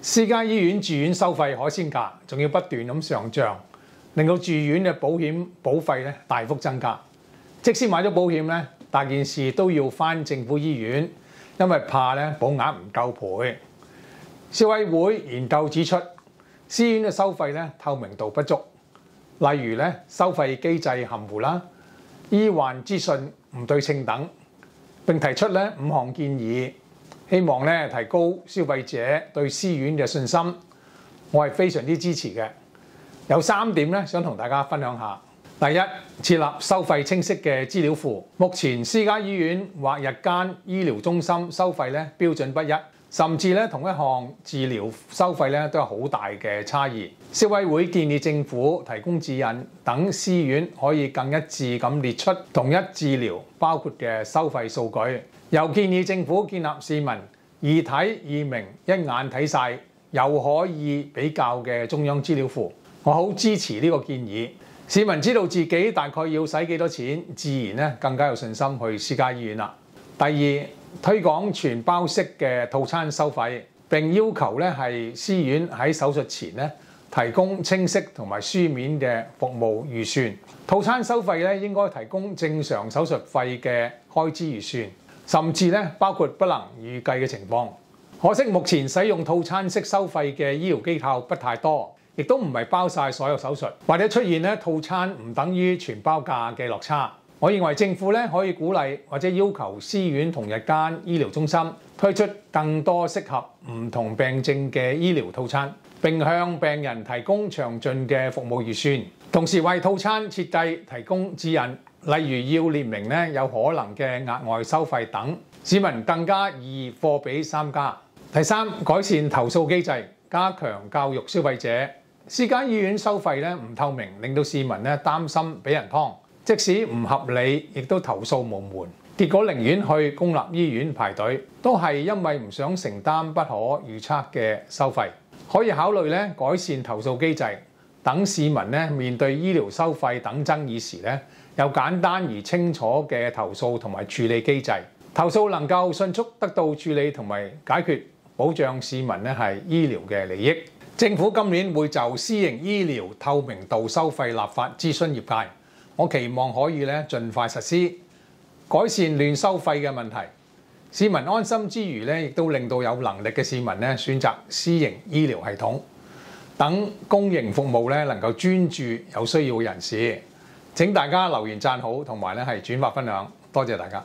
私家醫院住院收費海鮮價仲要不斷咁上漲，令到住院嘅保險保費咧大幅增加。即使買咗保險咧，大件事都要返政府醫院，因為怕咧保額唔夠賠。消委會研究指出，私院嘅收費咧透明度不足，例如咧收費機制含糊啦、醫患資訊唔對稱等。並提出咧5項建議，希望咧提高消費者對私院嘅信心。我係非常之支持嘅。有3點咧想同大家分享下。第一，設立收費清晰嘅資料庫。目前私家醫院或日間醫療中心收費咧標準不一，甚至咧同一項治療收費咧都有好大嘅差異。消委會建議政府提供指引，等私院可以更一致咁列出同一治療包括嘅收費數據。又建議政府建立市民易睇易明、一眼睇晒又可以比較嘅中央資料庫。我好支持呢個建議。市民知道自己大概要使幾多錢，自然咧更加有信心去私家醫院啦。第二，推廣全包式嘅套餐收費，並要求咧係私院喺手術前咧提供清晰同埋書面嘅服務預算。套餐收費咧應該提供正常手術費嘅開支預算，甚至咧包括不能預計嘅情況。可惜目前使用套餐式收費嘅醫療機構不太多。亦都唔係包晒所有手術，或者出現咧套餐唔等於全包價嘅落差。我認為政府咧可以鼓勵或者要求私院同日間醫療中心推出更多適合唔同病症嘅醫療套餐，並向病人提供詳盡嘅服務預算，同時為套餐設計提供指引，例如要列明咧有可能嘅額外收費等，市民更加易貨比三家。第三，改善投訴機制，加強教育消費者。私家醫院收費咧唔透明，令到市民咧擔心俾人劏，即使唔合理，亦都投訴無門。結果寧願去公立醫院排隊，都係因為唔想承擔不可預測嘅收費。可以考慮咧改善投訴機制，等市民咧面對醫療收費等爭議時咧，有簡單而清楚嘅投訴同埋處理機制，投訴能夠迅速得到處理同埋解決，保障市民咧係醫療嘅利益。政府今年會就私營醫療透明度收費立法諮詢業界，我期望可以咧盡快實施，改善亂收費嘅問題。市民安心之餘咧，亦都令到有能力嘅市民咧選擇私營醫療系統，等公營服務咧能夠專注有需要嘅人士。請大家留言讚好，同埋咧係轉發分享，多謝大家。